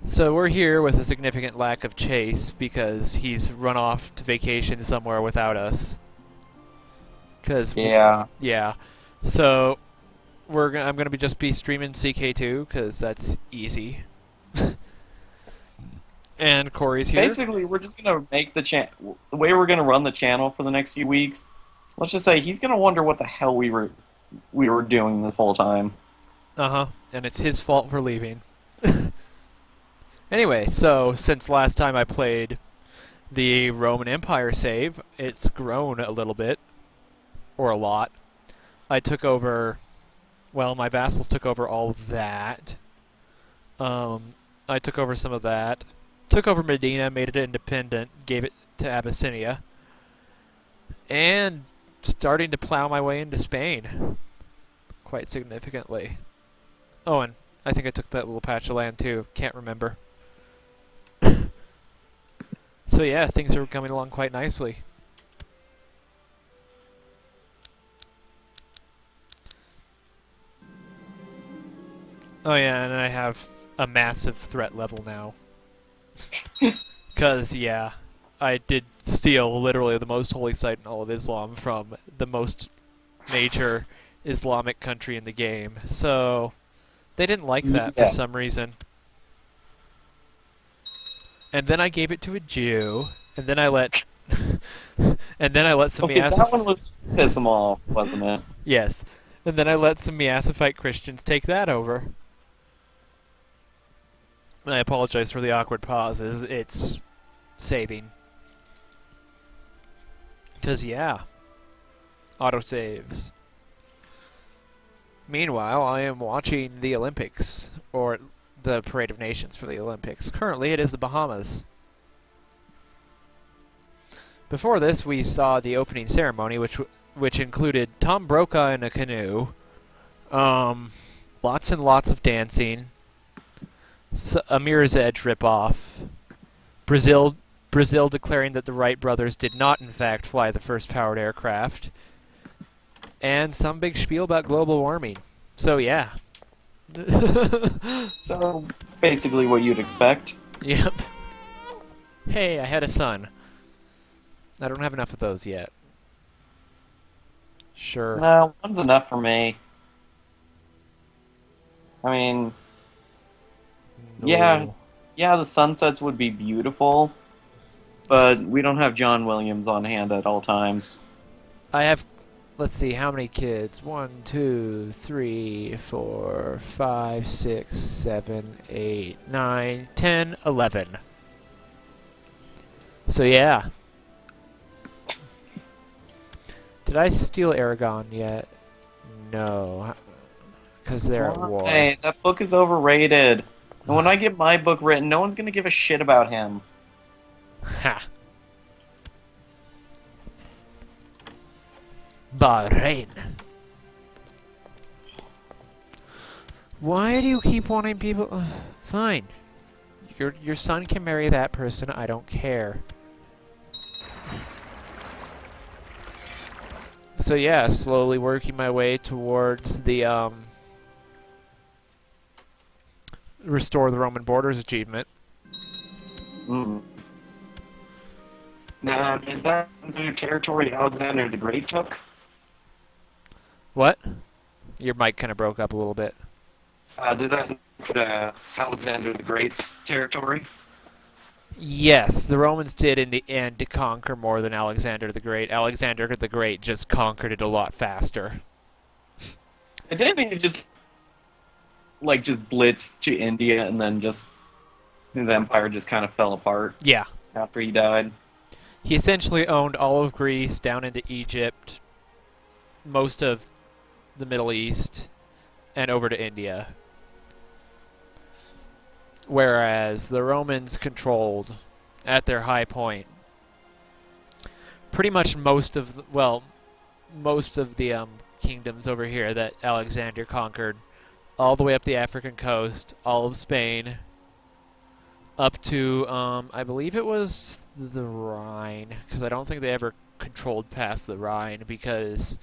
So we're here with a significant lack of chase because he's run off to vacation somewhere without us. Cause Yeah. yeah, so I'm gonna be just be streaming CK2 because that's easy. And Corey's here. Basically, we're just gonna make the way we're gonna run the channel for the next few weeks. Let's just say he's gonna wonder what the hell we were doing this whole time. Uh huh. And it's his fault for leaving. Anyway, so since last time I played the Roman Empire save, it's grown a little bit or a lot. I took over. Well, my vassals took over all of that. I took over some of that. Took over Medina, made it independent, gave it to Abyssinia, and starting to plow my way into Spain quite significantly. Oh, and I think I took that little patch of land too. Can't remember. So yeah, things are coming along quite nicely. Oh yeah, and I have a massive threat level now. Because, yeah, I did steal literally the most holy site in all of Islam from the most major Islamic country in the game. So, they didn't like that for Yeah. some reason. And then I gave it to a Jew, and then I let... and then I let some Okay, that one Miasif... was just to piss him off, wasn't it? Yes. And then I let some Miasifite Christians take that over. And I apologize for the awkward pauses. It's saving. Because, yeah, autosaves. Meanwhile, I am watching the Olympics, or the Parade of Nations for the Olympics. Currently, it is the Bahamas. Before this, we saw the opening ceremony, which included Tom Brokaw in a canoe, lots and lots of dancing, a Mirror's Edge ripoff, Brazil declaring that the Wright brothers did not, in fact, fly the first powered aircraft, and some big spiel about global warming. So, yeah. So basically, what you'd expect. Yep. Hey, I had a son. I don't have enough of those yet. Sure. No, one's enough for me. I mean, yeah, No. yeah, the sunsets would be beautiful, but we don't have John Williams on hand at all times. I have, let's see, how many kids? 1, 2, 3, 4, 5, 6, 7, 8, 9, 10, 11. So yeah. Did I steal Aragon yet? No. Because they're at war. Why? That book is overrated. And when I get my book written, no one's gonna give a shit about him. Ha! Bahrain. Why do you keep wanting people... Fine. Your son can marry that person, I don't care. So yeah, slowly working my way towards the, Restore the Roman Borders achievement. Mm. Now, is that the territory Alexander the Great took? What? Your mic kind of broke up a little bit. Does that include Alexander the Great's territory? Yes, the Romans did in the end conquer more than Alexander the Great. Alexander the Great just conquered it a lot faster. I didn't think he just blitzed to India and then just his empire just kind of fell apart Yeah. after he died. He essentially owned all of Greece down into Egypt, most of the Middle East, and over to India. Whereas the Romans controlled, at their high point, pretty much most of the kingdoms over here that Alexander conquered, all the way up the African coast, all of Spain, up to I believe it was the Rhine, because I don't think they ever controlled past the Rhine because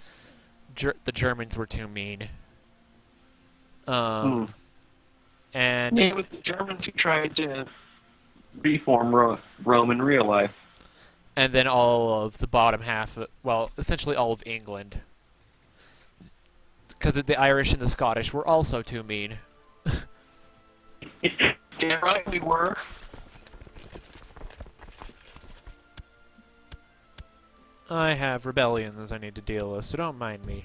the Germans were too mean. Hmm. And Yeah, it was the Germans who tried to reform Rome in real life. then all of the bottom half, well, essentially all of England, because the Irish and the Scottish were also too mean. Damn right we were. I have rebellions I need to deal with, so don't mind me.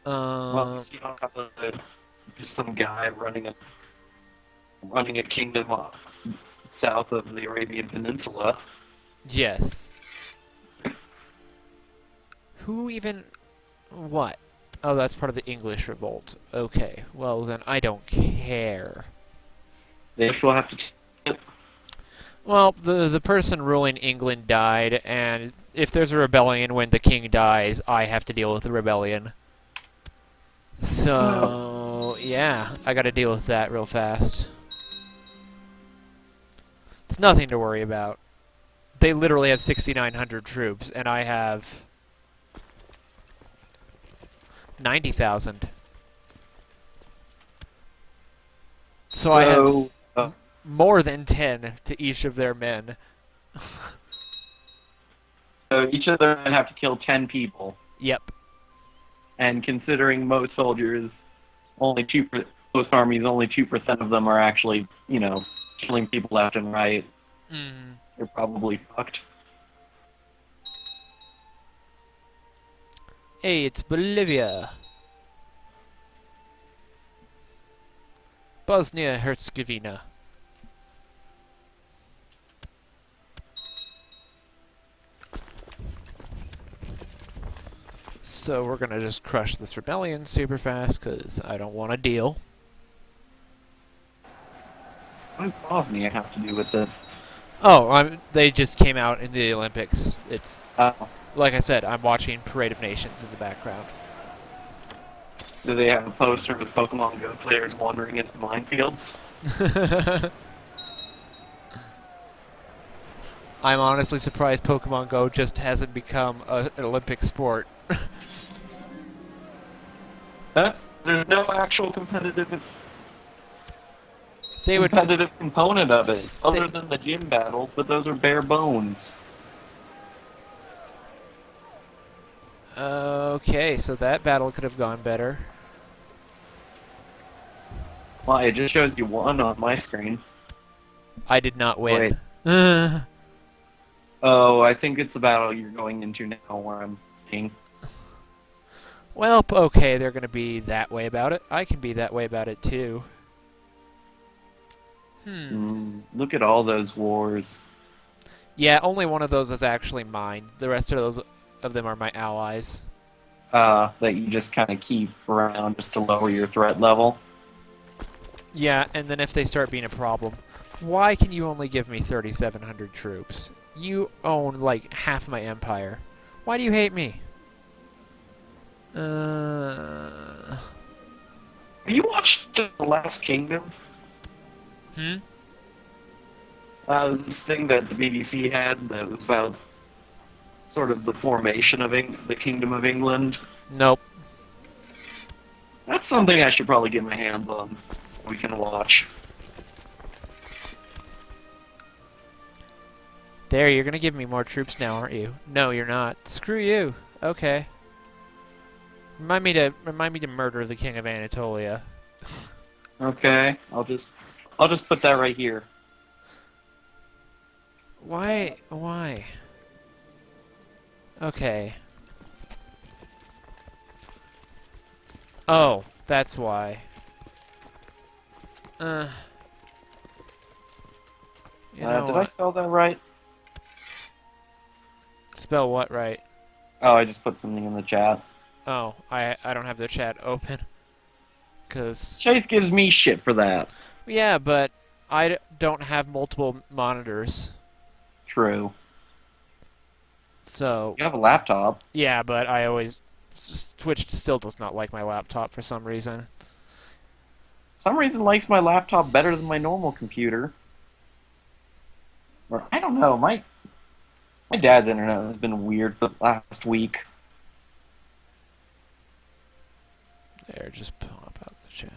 Well, you don't have some guy running a kingdom south of the Arabian Peninsula. Yes. Who even... What? Oh, that's part of the English revolt. Okay, well then I don't care. They will have to. Well, the person ruling England died, and if there's a rebellion when the king dies, I have to deal with the rebellion. So, yeah, I gotta deal with that real fast. It's nothing to worry about. They literally have 6,900 troops, and I have 90,000. So I have more than 10 to each of their men. So each of them have to kill 10 people. Yep. And considering most soldiers, most armies, only 2% of them are actually, killing people left and right. They're probably fucked. Hey, it's Bolivia. Bosnia-Herzegovina. So we're gonna just crush this rebellion super fast, because I don't want to deal. What does Bosnia have to do with this? Oh, they just came out in the Olympics. It's, Oh. like I said, I'm watching Parade of Nations in the background. Do they have a poster with Pokemon Go players wandering into minefields? I'm honestly surprised Pokemon Go just hasn't become an Olympic sport. There's no actual competitive They would. component of it, other than the gym battles, but those are bare bones. Okay, so that battle could have gone better. Why, it just shows you one on my screen. I did not win. Oh, I think it's the battle you're going into now where I'm seeing. Well, okay, they're going to be that way about it. I can be that way about it, too. Look at all those wars. Yeah, only one of those is actually mine. The rest of them are my allies. That you just kind of keep around just to lower your threat level. Yeah, and then if they start being a problem, why can you only give me 3,700 troops? You own, like, half my empire. Why do you hate me? Have you watched The Last Kingdom? It was this thing that the BBC had that was about sort of the formation of the Kingdom of England. Nope. That's something I should probably get my hands on so we can watch. There, you're gonna give me more troops now, aren't you? No, you're not. Screw you. Okay. Remind me to murder the King of Anatolia. Okay, I'll just put that right here. Why? Why? Okay. Oh, that's why. You know Did I what? spell that right? Spell what right? Oh, I just put something in the chat. Oh, I don't have the chat open. Cause Chase gives me shit for that. yeah, but I don't have multiple monitors. True. So You have a laptop. yeah, but I always Twitch still does not like my laptop for some reason. Some reason likes my laptop better than my normal computer. Or I don't know. My dad's internet has been weird for the last week. There, just pop out the chat.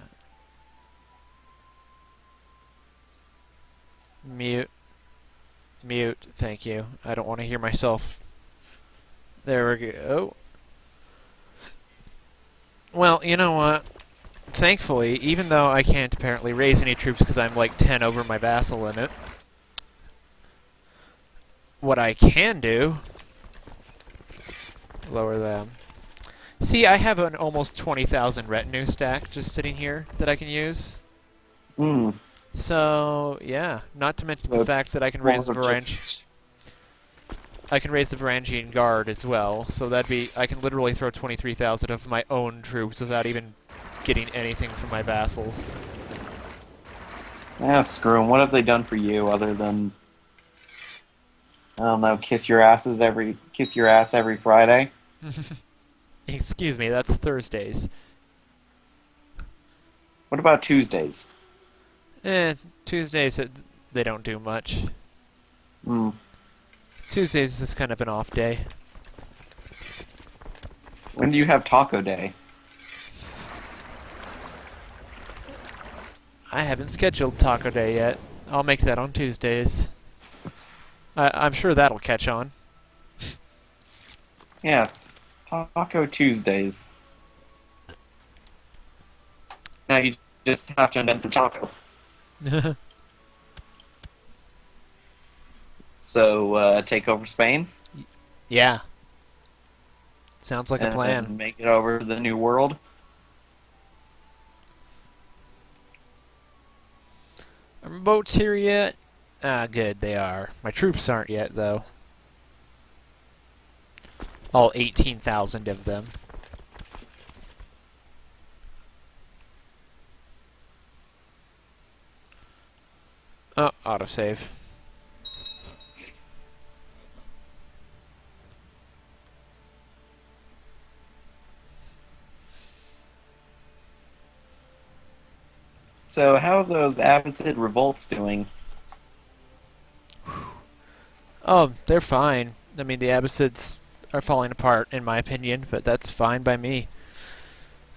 Mute. Mute. Thank you. I don't want to hear myself. There we go. Well, you know what? Thankfully, even though I can't apparently raise any troops because I'm like 10 over my vassal limit, what I can do... Lower them. See, I have an almost 20,000 retinue stack just sitting here that I can use. Hmm. So, yeah. Not to mention So the fact it's that I can more raise the of Varangian... I can raise the Varangian Guard as well, so that'd be... I can literally throw 23,000 of my own troops without even getting anything from my vassals. Yeah, screw 'em. What have they done for you other than, I don't know, kiss your ass every Friday? Excuse me, that's Thursdays. What about Tuesdays? Tuesdays, they don't do much. Hmm. Tuesdays is kind of an off day. When do you have Taco Day? I haven't scheduled Taco Day yet. I'll make that on Tuesdays. I'm sure that'll catch on. Yes, Taco Tuesdays. Now you just have to invent the taco. So, take over Spain? Yeah. Sounds like a plan. And make it over to the New World? Are boats here yet? Ah, good, they are. My troops aren't yet, though. All 18,000 of them. Oh, autosave. So, how are those Abbasid revolts doing? Oh, they're fine. I mean, the Abbasids are falling apart, in my opinion, but that's fine by me.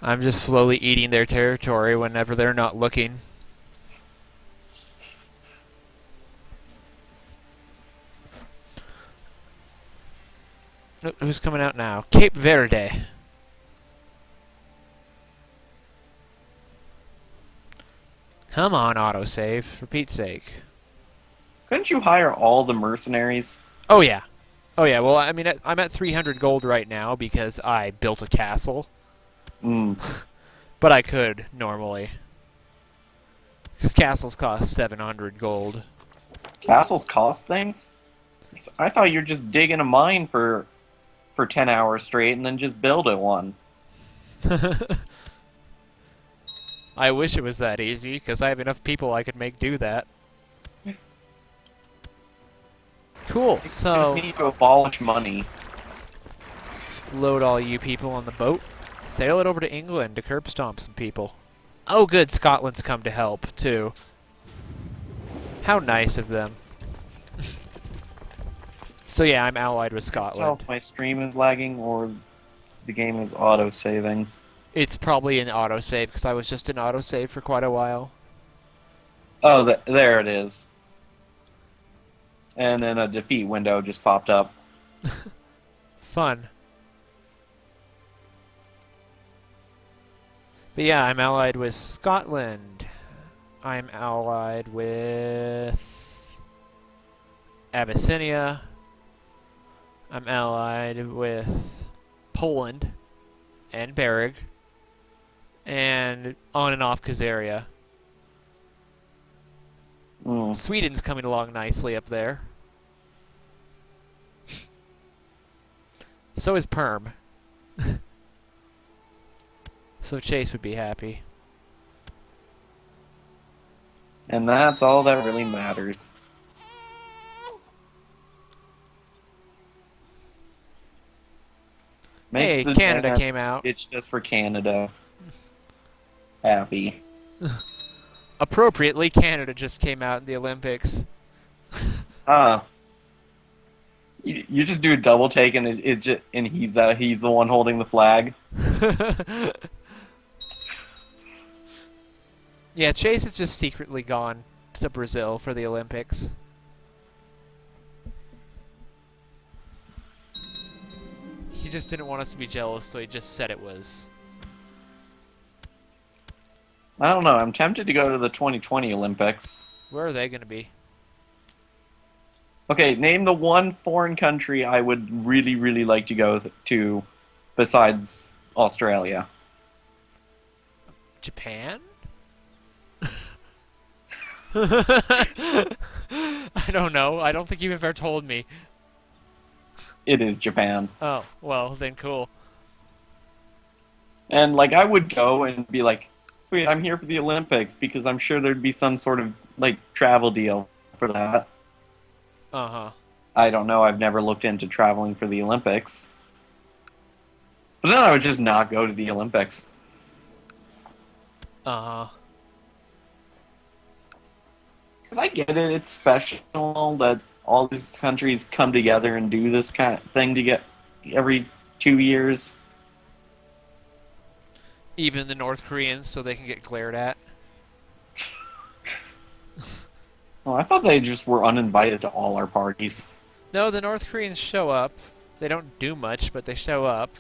I'm just slowly eating their territory whenever they're not looking. Who's coming out now? Cape Verde. Come on, autosave, for Pete's sake. Couldn't you hire all the mercenaries? Oh, yeah. Oh, yeah, well, I mean, I'm at 300 gold right now because I built a castle. Mm. But I could, normally. Because castles cost 700 gold. Castles cost things? I thought you were just digging a mine for 10 hours straight and then just build it one. I wish it was that easy, because I have enough people I could make do that. Cool, You so... just need to abolish money. Load all you people on the boat. Sail it over to England to curb stomp some people. Oh good, Scotland's come to help, too. How nice of them. So yeah, I'm allied with Tell Scotland. if my stream is lagging or the game is auto-saving. It's probably an autosave, because I was just in autosave for quite a while. Oh, there it is. And then a defeat window just popped up. Fun. But yeah, I'm allied with Scotland. I'm allied with Abyssinia. I'm allied with Poland and Bereg. And on and off Khazaria. Mm. Sweden's coming along nicely up there. So is Perm. So Chase would be happy. And that's all that really matters. Hey, Canada came out. It's just for Canada. Happy. Appropriately, Canada just came out in the Olympics. You just do a double take and he's the one holding the flag. Yeah, Chase has just secretly gone to Brazil for the Olympics. He just didn't want us to be jealous, so he just said it was. I don't know. I'm tempted to go to the 2020 Olympics. Where are they going to be? Okay, name the one foreign country I would really, really like to go to besides Australia. Japan? I don't know. I don't think you've ever told me. It is Japan. Oh, well, then cool. And, like, I would go and be like, sweet, I'm here for the Olympics, because I'm sure there'd be some sort of, like, travel deal for that. Uh-huh. I don't know. I've never looked into traveling for the Olympics. But then I would just not go to the Olympics. Uh-huh. Because I get it. It's special that all these countries come together and do this kind of thing to get every 2 years. Even the North Koreans, so they can get glared at. Oh, I thought they just were uninvited to all our parties. No, the North Koreans show up. They don't do much, but they show up.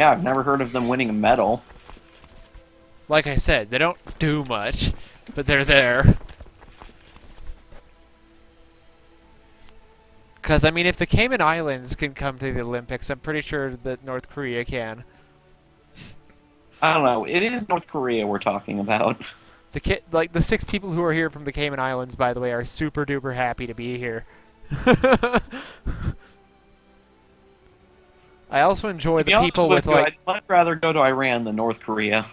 Yeah, I've never heard of them winning a medal. Like I said, they don't do much, but they're there. Because, I mean, if the Cayman Islands can come to the Olympics, I'm pretty sure that North Korea can. I don't know. It is North Korea we're talking about. The 6 people who are here from the Cayman Islands, by the way, are super duper happy to be here. I also enjoy the people with, like... I'd much rather go to Iran than North Korea.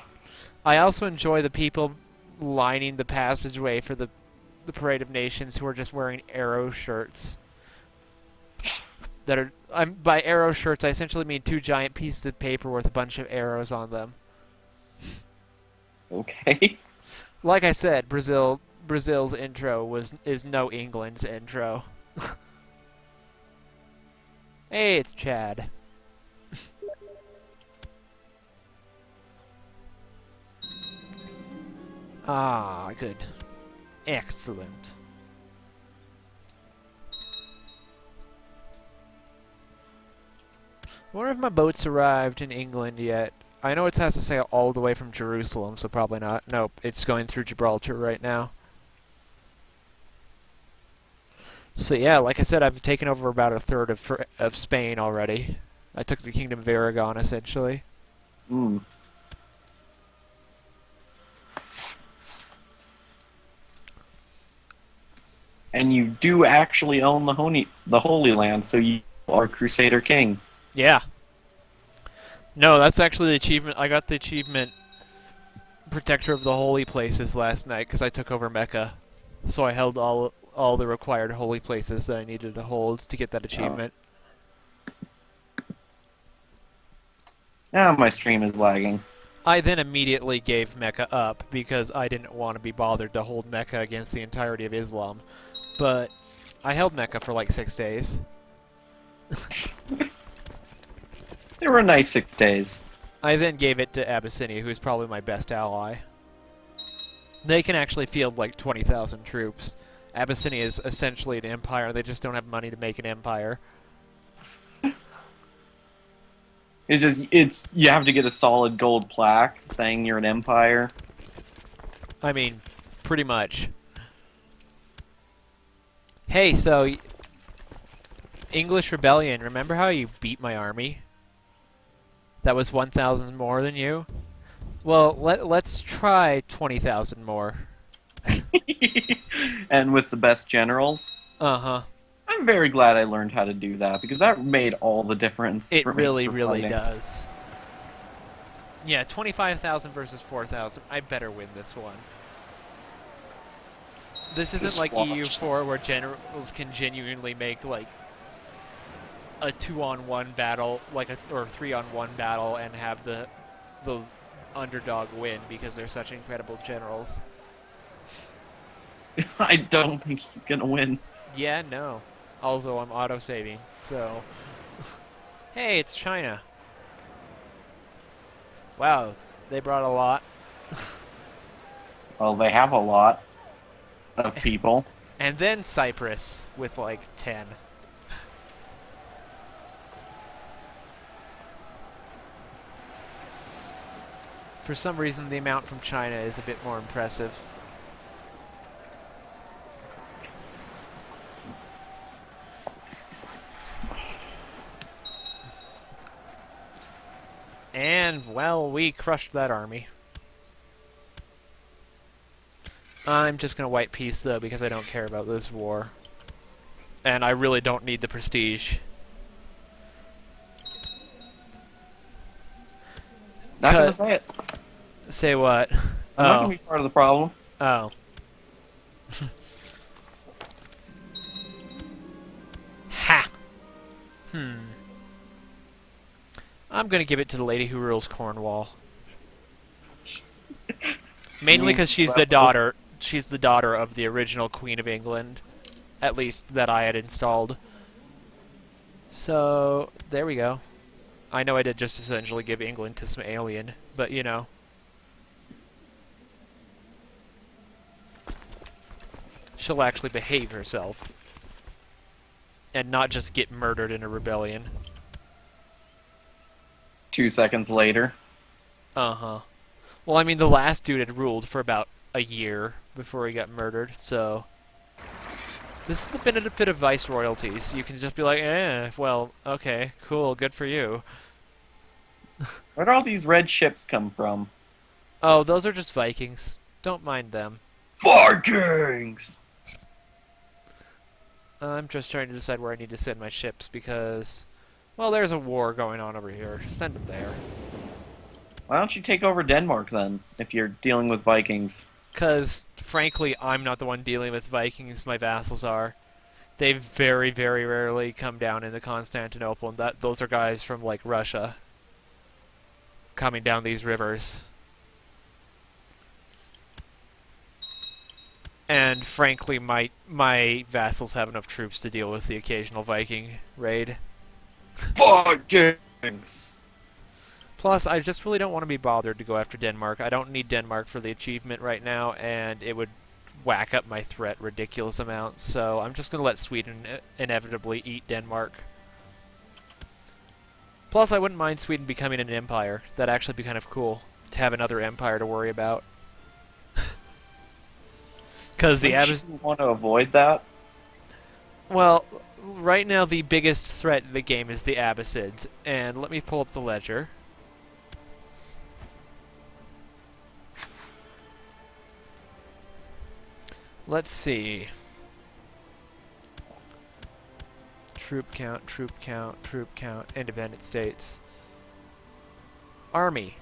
I also enjoy the people lining the passageway for the Parade of Nations who are just wearing arrow shirts. By arrow shirts, I essentially mean 2 giant pieces of paper with a bunch of arrows on them. Okay. Like I said, Brazil's intro is no England's intro. Hey, it's Chad. Ah, good. Excellent. I wonder if my boat's arrived in England yet. I know it has to sail all the way from Jerusalem, so probably not. Nope, it's going through Gibraltar right now. So yeah, like I said, I've taken over about a third of Spain already. I took the Kingdom of Aragon, essentially. Mm. And you do actually own the Holy Land, so you are Crusader King. Yeah. No, that's actually the achievement. I got the achievement Protector of the Holy Places last night because I took over Mecca. So I held all the required holy places that I needed to hold to get that achievement. Now my stream is lagging. I then immediately gave Mecca up because I didn't want to be bothered to hold Mecca against the entirety of Islam. But I held Mecca for like 6 days. They were nice 6 days. I then gave it to Abyssinia, who's probably my best ally. They can actually field like 20,000 troops. Abyssinia is essentially an empire. They just don't have money to make an empire. It's you have to get a solid gold plaque saying you're an empire. I mean, pretty much. Hey, so English Rebellion, remember how you beat my army? That was 1,000 more than you? Well, let's try 20,000 more. And with the best generals. Uh-huh. I'm very glad I learned how to do that, because that made all the difference. It for me really, for really fighting. does. Yeah, 25,000 versus 4,000. I better win this one. This isn't Just like watch. EU4 where generals can genuinely make, like, a 2-on-1 battle, or a 3-on-1 battle, and have the underdog win because they're such incredible generals. I don't think he's gonna win. Yeah, no. Although I'm auto-saving, so... Hey, it's China. Wow, They brought a lot. Well, they have a lot of people. And then Cyprus with like 10. For some reason, the amount from China is a bit more impressive. And, well, we crushed that army. I'm just going to white peace, though, because I don't care about this war. And I really don't need the prestige. Not gonna say it. Say what? I'm not gonna be part of the problem. Oh. Ha! I'm gonna give it to the lady who rules Cornwall. Mainly because she's the daughter. She's the daughter of the original Queen of England. At least that I had installed. So, there we go. I know I did just essentially give England to some alien, but you know. She'll actually behave herself. And not just get murdered in a rebellion. 2 seconds later. Uh-huh. Well, I mean, the last dude had ruled for about a year before he got murdered, so... This is the benefit of vice royalties. You can just be like, well, okay, cool, good for you. Where do all these red ships come from? Oh, those are just Vikings. Don't mind them. Vikings! I'm just trying to decide where I need to send my ships because... Well, there's a war going on over here. Send them there. Why don't you take over Denmark, then, if you're dealing with Vikings? Because, frankly, I'm not the one dealing with Vikings. My vassals are. They very, very rarely come down into Constantinople, and those are guys from, like, Russia. Coming down these rivers. And, frankly, my vassals have enough troops to deal with the occasional Viking raid. Vikings! Plus, I just really don't want to be bothered to go after Denmark. I don't need Denmark for the achievement right now, and it would whack up my threat ridiculous amounts, so I'm just going to let Sweden inevitably eat Denmark. Plus, I wouldn't mind Sweden becoming an empire. That'd actually be kind of cool, to have another empire to worry about. Because the Abyss... you want to avoid that? Well, right now the biggest threat in the game is the Abyssids, and let me pull up the ledger. Let's see. Troop count, troop count, troop count, independent states. Army.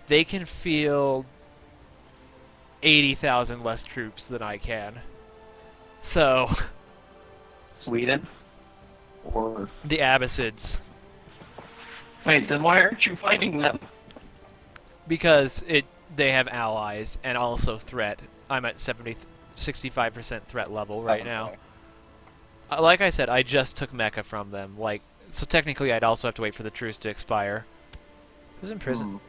They can field 80,000 less troops than I can. So... Sweden? Or... The Abyssids. Wait, then why aren't you fighting them? Because they have allies and also threat. I'm at 65% threat level right now. Like I said, I just took Mecca from them. So technically I'd also have to wait for the truce to expire. Who's in prison?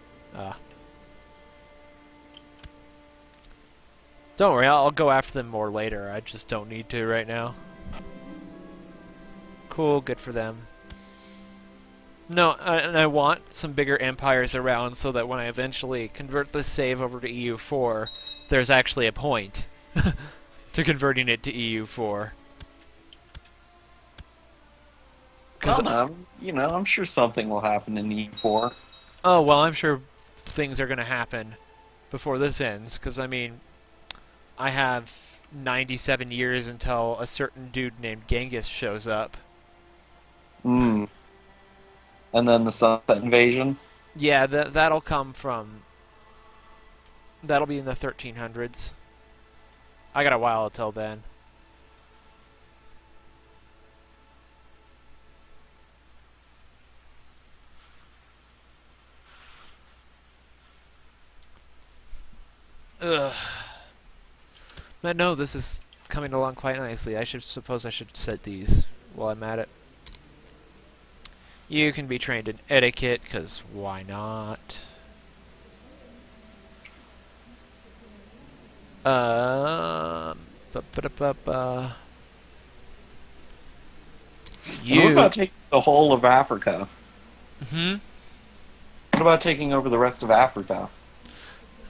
Don't worry, I'll go after them more later. I just don't need to right now. Cool, good for them. No, and I want some bigger empires around so that when I eventually convert this save over to EU4, there's actually a point to converting it to EU4. Well, I'm sure something will happen in EU4. Oh, well, I'm sure things are going to happen before this ends, because, I mean, I have 97 years until a certain dude named Genghis shows up. And then the Sunset Invasion? Yeah, that'll come from... That'll be in the 1300s. I got a while until then. Ugh. But no, this is coming along quite nicely. I suppose I should set these while I'm at it. You can be trained in etiquette, because why not? Ba-ba-da-ba-ba. And what You. about taking the whole of Africa? Hmm? What about taking over the rest of Africa?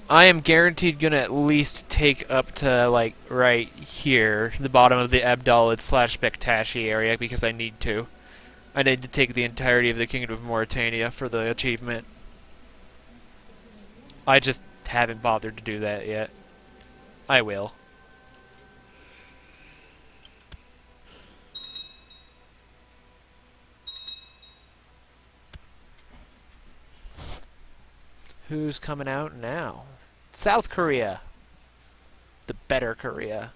I am guaranteed gonna at least take up to, like, right here, the bottom of the Abdalid slash Bektashi area, because I need to. I need to take the entirety of the Kingdom of Mauritania for the achievement. I just haven't bothered to do that yet. I will. Who's coming out now? South Korea. The better Korea.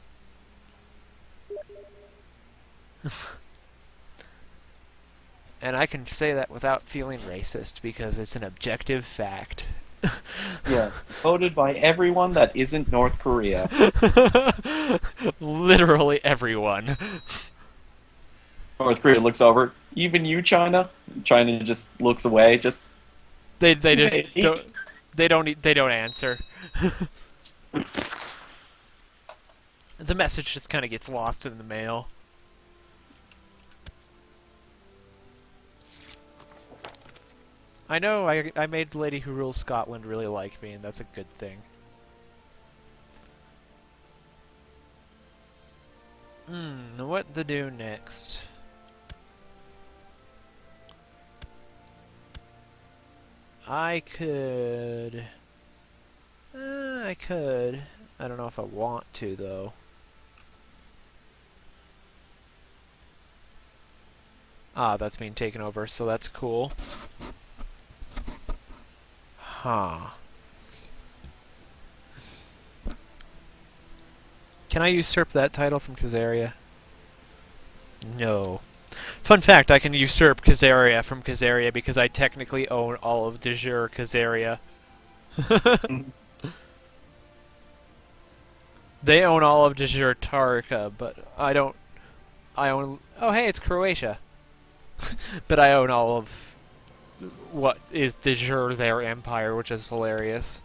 And I can say that without feeling racist because it's an objective fact. Yes, voted by everyone that isn't North Korea. Literally everyone. North Korea looks over. Even you, China? China just looks away. Just They just hey. they don't answer. The message just kind of gets lost in the mail. I know I made the lady who rules Scotland really like me, and that's a good thing. What to do next? I could... I could. I don't know if I want to, though. Ah, that's being taken over, so that's cool. Huh. Can I usurp that title from Khazaria? No. Fun fact, I can usurp Khazaria from Khazaria because I technically own all of de jure Khazaria. They own all of de jure Tarka, but I don't... I own... Oh, hey, it's Croatia. But I own all of what is de jure their empire, which is hilarious.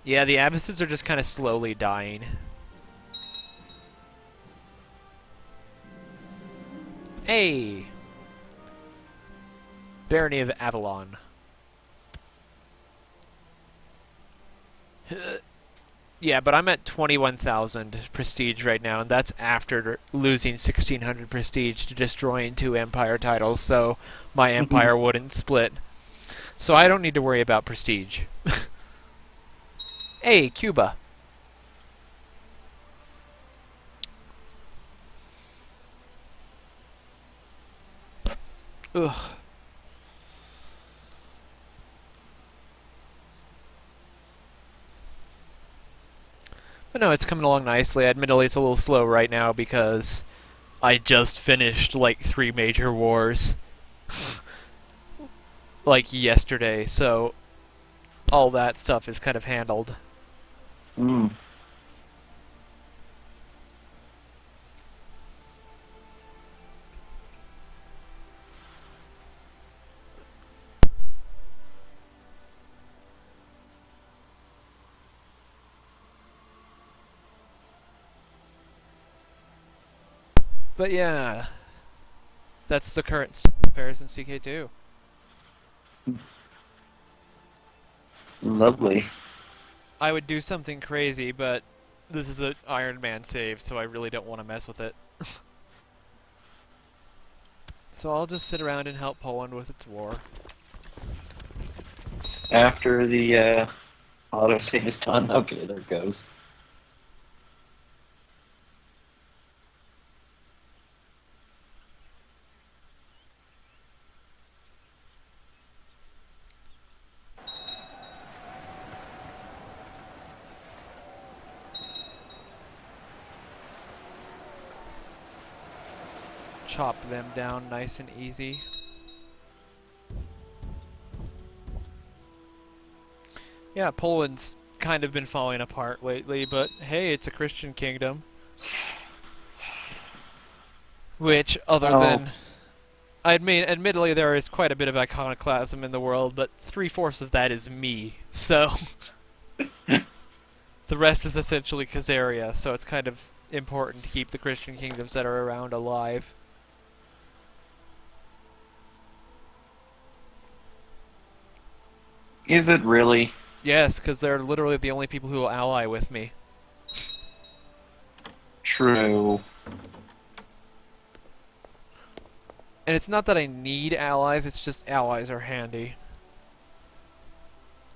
Yeah, the Abbasids are just kind of slowly dying. Hey! Barony of Avalon. Yeah, but I'm at 21,000 prestige right now, and that's after losing 1,600 prestige to destroying 2 empire titles, so my empire wouldn't split. So I don't need to worry about prestige. Hey, Cuba. Ugh. But no, it's coming along nicely. Admittedly, it's a little slow right now because I just finished, like, 3 major wars. Like, yesterday, so all that stuff is kind of handled. Mm. But yeah, that's the current comparison CK2. Lovely. I would do something crazy, but this is an Iron Man save, so I really don't want to mess with it. So I'll just sit around and help Poland with its war. After the autosave is done. Okay, there it goes. Chop them down nice and easy. Yeah, Poland's kind of been falling apart lately, but hey, it's a Christian kingdom. Which, other than... I mean, admittedly, there is quite a bit of iconoclasm in the world, but 3/4 of that is me, so... The rest is essentially Khazaria, so it's kind of important to keep the Christian kingdoms that are around alive. Is it really? Yes, because they're literally the only people who will ally with me. True. And it's not that I need allies, it's just allies are handy.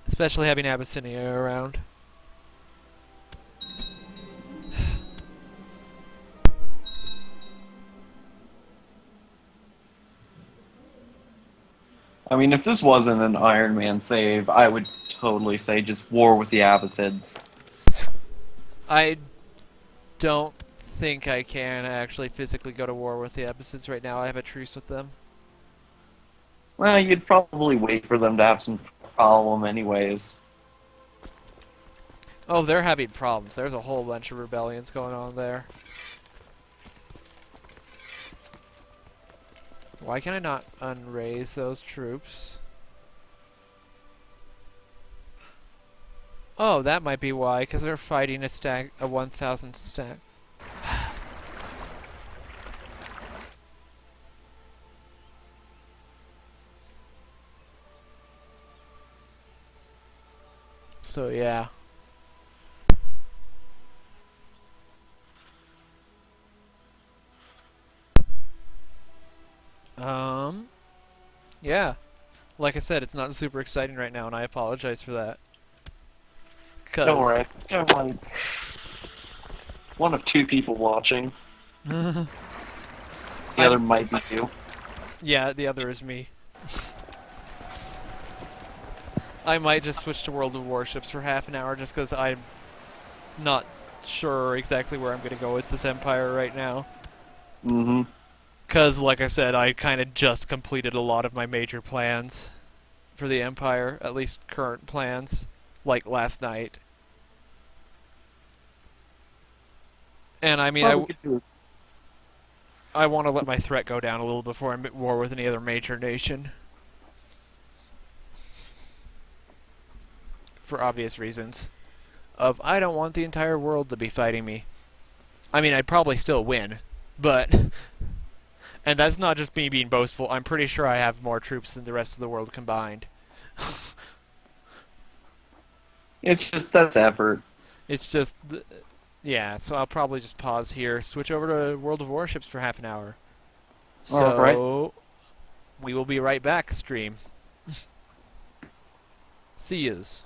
Especially having Abyssinia around. I mean, if this wasn't an Iron Man save, I would totally say just war with the Abbasids. I don't think I can actually physically go to war with the Abyssids right now. I have a truce with them. Well, you'd probably wait for them to have some problem anyways. Oh, they're having problems. There's a whole bunch of rebellions going on there. Why can I not unraise those troops? Oh, that might be why, because they're fighting a 1,000 stack. So, yeah. Yeah. Like I said, it's not super exciting right now, and I apologize for that. Don't worry. Don't worry. One of two people watching. The other might be you. Yeah, the other is me. I might just switch to World of Warships for half an hour just because I'm not sure exactly where I'm going to go with this Empire right now. Mm-hmm. Because, like I said, I kind of just completed a lot of my major plans for the Empire, at least current plans, like last night. And I mean, I want to let my threat go down a little before I'm at war with any other major nation. For obvious reasons. I don't want the entire world to be fighting me. I mean, I'd probably still win, but... And that's not just me being boastful. I'm pretty sure I have more troops than the rest of the world combined. It's just that's effort. It's just... Yeah, so I'll probably just pause here, switch over to World of Warships for half an hour. So... Alright. We will be right back, stream. See yous.